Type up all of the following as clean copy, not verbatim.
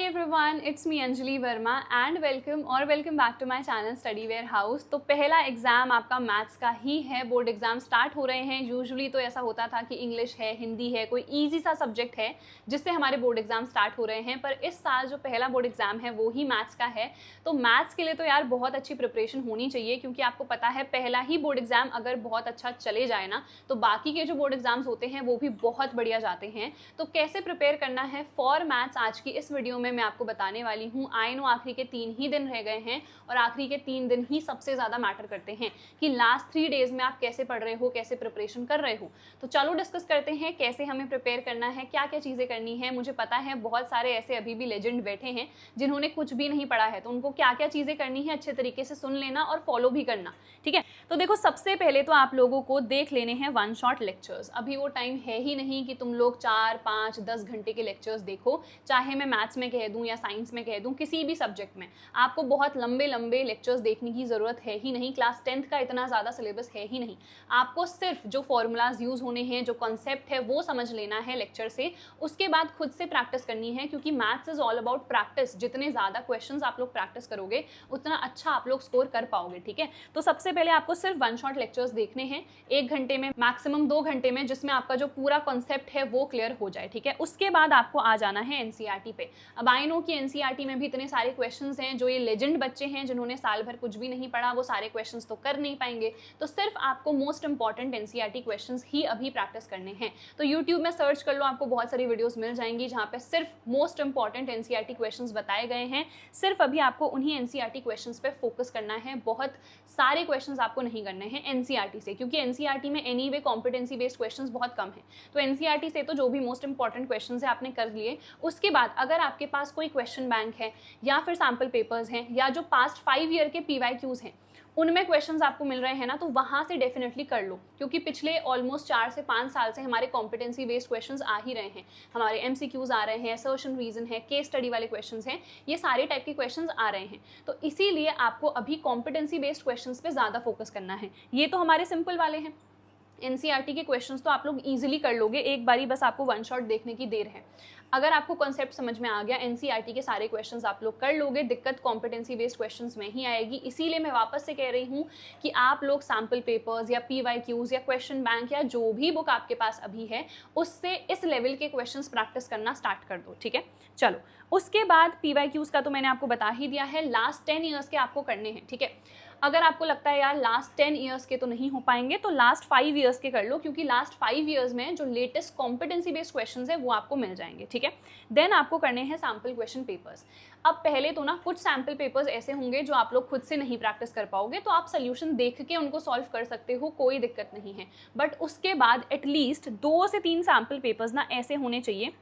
Everyone, it's me Anjali Verma and welcome back to my channel study warehouse. तो पहला exam आपका maths का ही है। बोर्ड एग्ज़ाम स्टार्ट हो रहे हैं। यूजुअली तो ऐसा होता था कि इंग्लिश है, हिंदी है, कोई इजी सा सब्जेक्ट है जिससे हमारे बोर्ड एग्ज़ाम स्टार्ट हो रहे हैं। पर इस साल जो पहला बोर्ड एग्ज़ाम है वो ही मैथ्स का है। तो मैथ्स के लिए तो यार बहुत अच्छी प्रिपरेशन होनी चाहिए, क्योंकि आपको पता है पहला ही बोर्ड एग्ज़ाम अगर बहुत अच्छा चले जाए ना तो बाकी के जो बोर्ड एग्ज़ाम्स होते हैं वो भी बहुत बढ़िया जाते हैं। तो कैसे प्रिपेयर करना है फॉर मैथ्स आज की इस वीडियो में मैं आपको बताने वाली हूँ। आई नो आखिरी के 3 ही दिन रह गए हैं और आखिरी के 3 दिन ही सबसे ज़्यादा मैटर करते हैं कि लास्ट 3 डेज में आप कैसे पढ़ रहे हो, कैसे प्रिपरेशन कर रहे हो। तो चलो डिस्कस करते हैं कैसे हमें प्रिपेयर करना है, क्या क्या चीज़ें करनी है। मुझे पता है बहुत सारे ऐसे अभी भी लेजेंड बैठे हैं जिन्होंने कुछ भी नहीं पढ़ा है, तो उनको क्या क्या चीज़ें करनी है अच्छे तरीके से सुन लेना और फॉलो भी करना, ठीक है। तो देखो, सबसे पहले तो आप लोगों को देख लेने हैं वन शॉट लेक्चर्स। अभी वो टाइम है ही नहीं कि तुम लोग 4, 5, 10 घंटे के लेक्चर्स देखो। चाहे मैं मैथ्स में कह दूं या साइंस में कह दूं, किसी भी सब्जेक्ट में आपको बहुत लंबे लंबे लेक्चर्स देखने की ज़रूरत है ही नहीं। क्लास 10th का इतना ज़्यादा सिलेबस है ही नहीं। आपको सिर्फ जो फॉर्मूलाज यूज़ होने हैं, जो कॉन्सेप्ट है वो समझ लेना है लेक्चर से। उसके बाद खुद से प्रैक्टिस करनी है, क्योंकि maths is all about practice. जितने ज़्यादा क्वेश्चंस आप लोग प्रैक्टिस करोगे उतना अच्छा आप लोग स्कोर कर पाओगे, ठीक है। तो सबसे पहले आपको सिर्फ वन शॉट लेक्चर्स देखने हैं 1 घंटे में, मैक्सिमम 2 घंटे में, जिसमें आपका जो पूरा कॉन्सेप्ट है वो क्लियर हो जाए, ठीक है। उसके बाद आपको आ जाना है एनसीईआरटी पे। अब आई नो कि एनसीईआरटी में भी इतने सारे क्वेश्चंस हैं। जो ये लेजेंड बच्चे हैं जिन्होंने साल भर कुछ भी नहीं पढ़ा, वो सारे क्वेश्चंस तो कर नहीं पाएंगे। तो सिर्फ आपको मोस्ट इंपॉर्टेंट एनसीईआरटी क्वेश्चंस ही अभी प्रैक्टिस करने हैं। तो यूट्यूब में सर्च कर लो, आपको बहुत सारी वीडियोस मिल जाएंगी जहाँ पे सिर्फ मोस्ट इंपॉर्टेंट एनसीईआरटी क्वेश्चंस बताए गए हैं। सिर्फ अभी आपको उन्हीं एनसीईआरटी क्वेश्चंस पे फोकस करना है। बहुत सारे क्वेश्चंस आपको नहीं करने हैं एनसीईआरटी से, क्योंकि एनसीईआरटी में एनीवे कॉम्पिटेंसी बेस्ड क्वेश्चंस बहुत कम है। तो एनसीईआरटी से तो जो भी मोस्ट इंपॉर्टेंट क्वेश्चंस है आपने कर लिए। उसके बाद अगर आपके पास कोई क्वेश्चन बैंक है या फिर सैम्पल पेपर्स हैं या जो पास्ट 5 ईयर के पीवाईक्यूज हैं उनमें क्वेश्चंस आपको मिल रहे हैं ना, तो वहाँ से डेफिनेटली कर लो, क्योंकि पिछले ऑलमोस्ट 4 से 5 साल से हमारे कॉम्पिटेंसी बेस्ड क्वेश्चंस आ ही रहे हैं। हमारे एमसीक्यूज आ रहे हैं, असर्शन रीजन है, केस स्टडी वाले क्वेश्चंस हैं, ये सारे टाइप के क्वेश्चंस आ रहे हैं। तो इसीलिए आपको अभी कॉम्पिटेंसी बेस्ड क्वेश्चंस पे ज़्यादा फोकस करना है। ये तो हमारे सिंपल वाले हैं। एनसीईआरटी के क्वेश्चंस तो आप लोग इजीली कर लोगे, एक बारी बस आपको वन शॉट देखने की देर है। अगर आपको कॉन्सेप्ट समझ में आ गया, एनसीईआरटी के सारे क्वेश्चंस आप लोग कर लोगे। दिक्कत कॉम्पिटेंसी बेस्ड क्वेश्चंस में ही आएगी। इसीलिए मैं वापस से कह रही हूँ कि आप लोग सैम्पल पेपर्स या पीवाईक्यूज या क्वेश्चन बैंक या जो भी बुक आपके पास अभी है उससे इस लेवल के क्वेश्चंस प्रैक्टिस करना स्टार्ट कर दो, ठीक है। चलो, उसके बाद पीवाईक्यूज का तो मैंने आपको बता ही दिया है। लास्ट 10 ईयर्स के आपको करने हैं, ठीक है। अगर आपको लगता है यार लास्ट 10 ईयर्स के तो नहीं हो पाएंगे, तो लास्ट 5 ईयर्स के कर लो, क्योंकि लास्ट 5 ईयर्स में जो लेटेस्ट कॉम्पिटेंसी बेस्ड क्वेश्चंस है वो आपको मिल जाएंगे, ठीक है। देन आपको करने हैं सैम्पल क्वेश्चन पेपर्स। अब पहले तो ना कुछ सैम्पल पेपर्स ऐसे होंगे जो आप लोग खुद से नहीं प्रैक्टिस कर पाओगे, तो आप सोल्यूशन देख के उनको सॉल्व कर सकते हो, कोई दिक्कत नहीं है। बट उसके बाद एटलीस्ट 2 से 3 सैम्पल पेपर्स ना ऐसे होने चाहिए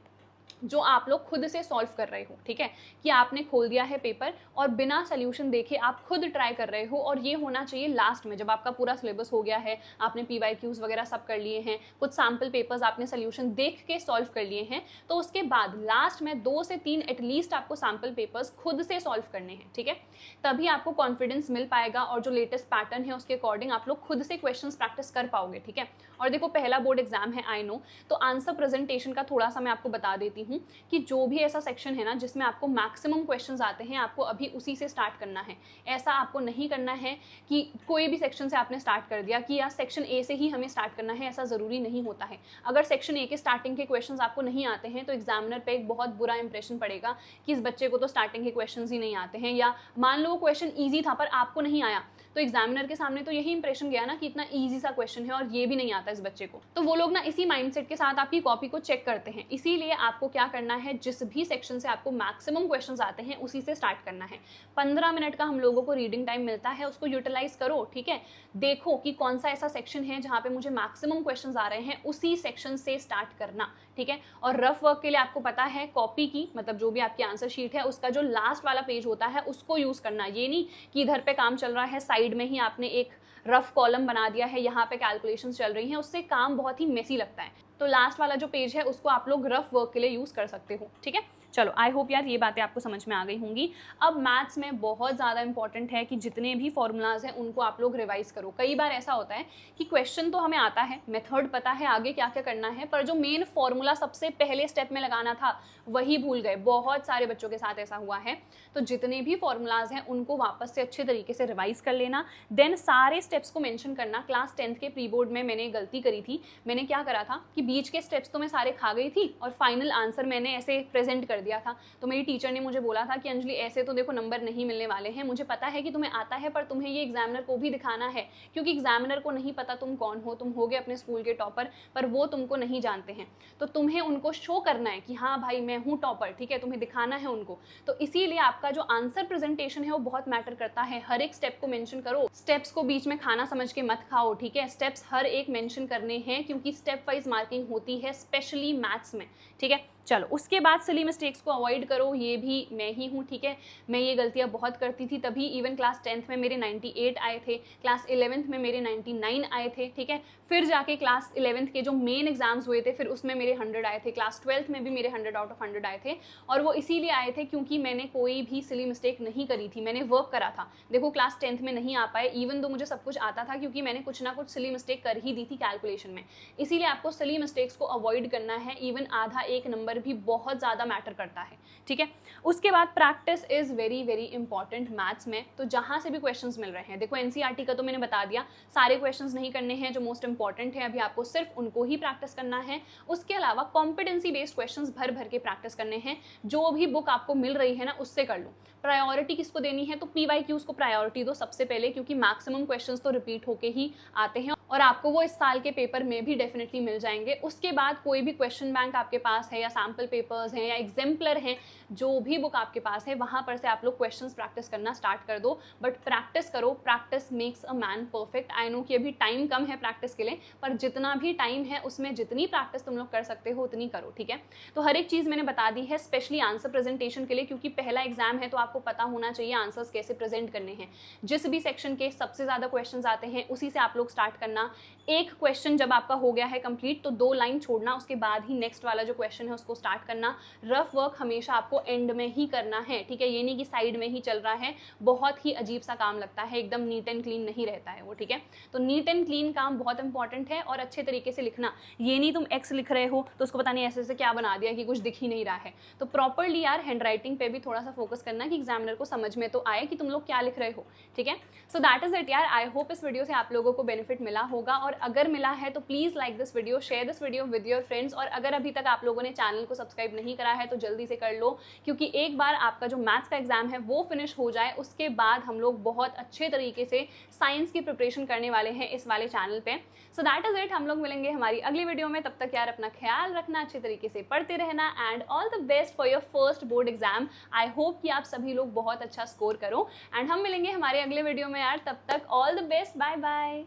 जो आप लोग खुद से सॉल्व कर रहे हो, ठीक है। कि आपने खोल दिया है पेपर और बिना सोल्यूशन देखे आप खुद ट्राई कर रहे हो, और ये होना चाहिए लास्ट में, जब आपका पूरा सिलेबस हो गया है, आपने पीवाईक्यूज वगैरह सब कर लिए हैं, कुछ सैम्पल पेपर्स आपने सोल्यूशन देख के सॉल्व कर लिए हैं, तो उसके बाद लास्ट में 2 से 3 एटलीस्ट आपको सैम्पल पेपर्स खुद से सॉल्व करने हैं, ठीक है। तभी आपको कॉन्फिडेंस मिल पाएगा और जो लेटेस्ट पैटर्न है उसके अकॉर्डिंग आप लोग खुद से क्वेश्चन प्रैक्टिस कर पाओगे, ठीक है। और देखो, पहला बोर्ड एग्जाम है आई नो, तो आंसर प्रेजेंटेशन का थोड़ा सा मैं आपको बता देती हूँ कि जो भी ऐसा सेक्शन है ना जिसमें आपको मैक्सिमम क्वेश्चंस आते हैं, आपको अभी उसी से स्टार्ट करना है। ऐसा आपको नहीं करना है कि कोई भी सेक्शन से आपने स्टार्ट कर दिया कि यार सेक्शन ए से ही हमें स्टार्ट करना है, ऐसा ज़रूरी नहीं होता है। अगर सेक्शन ए के स्टार्टिंग के क्वेश्चंस आपको नहीं आते हैं तो एग्जामिनर पे एक बहुत बुरा इंप्रेशन पड़ेगा कि इस बच्चे को तो स्टार्टिंग के क्वेश्चंस ही नहीं आते हैं, या मान लो वो क्वेश्चन ईजी था पर आपको नहीं आया, तो एग्जामिनर के सामने तो यही इंप्रेशन गया ना कि इतना ईजी सा क्वेश्चन है और ये भी नहीं आता इस बच्चे को। तो वो लोग ना इसी माइंडसेट के साथ आपकी कॉपी को चेक करते हैं। इसीलिए आपको क्या करना है, जिस भी सेक्शन से आपको मैक्सिमम क्वेश्चंस आते हैं उसी से स्टार्ट करना है। 15 मिनट का हम लोगों को रीडिंग टाइम मिलता है, उसको यूटिलाइज करो, ठीक है। देखो कि कौन सा ऐसा सेक्शन है जहाँ पे मुझे मैक्सिमम क्वेश्चंस आ रहे हैं, उसी सेक्शन से स्टार्ट करना, ठीक है। और रफ वर्क के लिए आपको पता है कॉपी की, मतलब जो भी आपकी आंसर शीट है उसका जो लास्ट वाला पेज होता है उसको यूज करना। ये नहीं कि इधर पे काम चल रहा है, साइड में ही आपने एक रफ कॉलम बना दिया है, यहाँ पे कैलकुलेशंस चल रही हैं, उससे काम बहुत ही मेसी लगता है। तो लास्ट वाला जो पेज है उसको आप लोग रफ वर्क के लिए यूज कर सकते हो, ठीक है। चलो आई होप यार ये बातें आपको समझ में आ गई होंगी। अब मैथ्स में बहुत ज़्यादा इंपॉर्टेंट है कि जितने भी फॉर्मूलाज हैं उनको आप लोग रिवाइज करो। कई बार ऐसा होता है कि क्वेश्चन तो हमें आता है, मेथड पता है आगे क्या क्या करना है, पर जो मेन फॉर्मूला सबसे पहले स्टेप में लगाना था वही भूल गए। बहुत सारे बच्चों के साथ ऐसा हुआ है। तो जितने भी फॉर्मूलाज हैं उनको वापस से अच्छे तरीके से रिवाइज कर लेना, देन सारे स्टेप्स को मेंशन करना। क्लास 10th के प्री बोर्ड में मैंने गलती करी थी। मैंने क्या करा था कि बीच के स्टेप्स तो मैं सारे खा गई थी और फाइनल आंसर मैंने ऐसे प्रेजेंट कर दिया था। तो मेरी टीचर ने मुझे बोला था कि अंजलि ऐसे तो देखो नंबर नहीं मिलने वाले हैं, मुझे पता है कि तुम्हें आता है, पर तुम्हें ये एग्जामिनर को भी दिखाना है, क्योंकि एग्जामिनर को नहीं पता तुम कौन हो। तुम होगे अपने स्कूल के टॉपर, पर वो तुमको नहीं जानते हैं, तो तुम्हें उनको शो करना है कि हाँ भाई मैं हूँ टॉपर, ठीक है, तुम्हें दिखाना है उनको। तो इसीलिए आपका जो आंसर प्रेजेंटेशन है वो बहुत मैटर करता है। हर एक स्टेप को मेंशन करो, स्टेप्स को बीच में खाना समझ के मत खाओ, ठीक है। स्टेप्स हर एक मेंशन करने हैं, क्योंकि स्टेप वाइज मार्किंग होती है स्पेशली मैथ्स में, ठीक है। चलो उसके बाद सिली मिस्टेक्स को अवॉइड करो, ये भी मैं ही हूँ, ठीक है। मैं ये गलतियाँ बहुत करती थी, तभी इवन क्लास 10th में मेरे 98 आए थे, क्लास 11th में मेरे 99 आए थे, ठीक है। फिर जाके क्लास 11th के जो मेन एग्जाम्स हुए थे फिर उसमें मेरे 100 आए थे, क्लास 12th में भी मेरे 100 आउट ऑफ 100 आए थे। और वो इसीलिए आए थे क्योंकि मैंने कोई भी सिली मिस्टेक नहीं करी थी, मैंने वर्क करा था। देखो क्लास 10th में नहीं आ पाए, इवन दो मुझे सब कुछ आता था, क्योंकि मैंने कुछ ना कुछ सिली मिस्टेक कर ही दी थी कैलकुलेशन में। इसीलिए आपको सिली मिस्टेक्स को अवॉइड करना है। इवन आधा एक नंबर भी बहुत ज़्यादा मैटर करता है, ठीक है। उसके बाद practice is very very important maths में। तो जहाँ से भी क्वेश्चंस मिल रहे हैं, देखो एनसीईआरटी का तो मैंने बता दिया, सारे क्वेश्चंस नहीं करने हैं, जो मोस्ट इंपॉर्टेंट है अभी आपको सिर्फ उनको ही प्रैक्टिस करना है। उसके अलावा कॉम्पिटेंसी बेस्ड क्वेश्चंस भर भर के प्रैक्टिस करने हैं। जो भी बुक आपको मिल रही है ना उससे कर लो। प्रायोरिटी किसको देनी है, तो पीवाईक्यूज को प्रायोरिटी दो सबसे पहले, क्योंकि मैक्सिमम क्वेश्चंस तो रिपीट होके ही आते हैं और आपको वो इस साल के पेपर में भी डेफिनेटली मिल जाएंगे। उसके बाद कोई भी क्वेश्चन बैंक आपके पास है या सैम्पल पेपर्स हैं या एग्जाम्पलर हैं, जो भी बुक आपके पास है वहाँ पर से आप लोग क्वेश्चंस प्रैक्टिस करना स्टार्ट कर दो। बट प्रैक्टिस करो, practice makes a man perfect. I know कि अभी टाइम कम है प्रैक्टिस के लिए, पर जितना भी टाइम है उसमें जितनी प्रैक्टिस तुम लोग कर सकते हो उतनी करो, ठीक है। तो हर एक चीज़ मैंने बता दी है, स्पेशली आंसर प्रेजेंटेशन के लिए, क्योंकि पहला एग्जाम है तो आपको पता होना चाहिए आंसर्स कैसे प्रेजेंट करने हैं। जिस भी सेक्शन के सबसे ज़्यादा क्वेश्चन आते हैं उसी से आप लोग स्टार्ट करना। एक क्वेश्चन जब आपका हो गया है कंप्लीट तो 2 लाइन छोड़ना, उसके बाद ही नेक्स्ट वाला जो क्वेश्चन है उसको स्टार्ट करना। रफ वर्क हमेशा आपको एंड में ही करना है, ठीक है। ये नहीं कि साइड में ही चल रहा है, बहुत ही अजीब सा काम लगता है, एकदम नीट एंड क्लीन नहीं रहता है वो, ठीक है। तो नीट एंड क्लीन काम बहुत इंपॉर्टेंट है और अच्छे तरीके से लिखना। ये नहीं तुम एक्स लिख रहे हो तो उसको पता नहीं ऐसे ऐसे क्या बना दिया कि कुछ दिख ही नहीं रहा है। तो प्रॉपरली यार हैंड राइटिंग पे भी थोड़ा सा फोकस करना कि एग्जामिनर को समझ में तो आए कि तुम लोग क्या लिख रहे हो, ठीक है। सो दैट इज इट यार। आई होप इस वीडियो से आप लोगों को बेनिफिट मिला होगा, और अगर मिला है तो please like this video, share this video with your friends. और अगर अभी तक आप लोगों ने चैनल को सब्सक्राइब नहीं करा है तो जल्दी से कर लो, क्योंकि एक बार आपका जो मैथ्स का एग्जाम है वो फिनिश हो जाए उसके बाद हम लोग बहुत अच्छे तरीके से साइंस की प्रिपरेशन करने वाले हैं इस वाले चैनल पे। So that is it. हम लोग मिलेंगे हमारी अगली वीडियो में, तब तक यार अपना ख्याल रखना, अच्छे तरीके से पढ़ते रहना, and all the best for your first board exam. I hope कि आप सभी लोग बहुत अच्छा स्कोर करो, एंड हम मिलेंगे हमारे अगले वीडियो में यार। तब तक all the best, bye bye.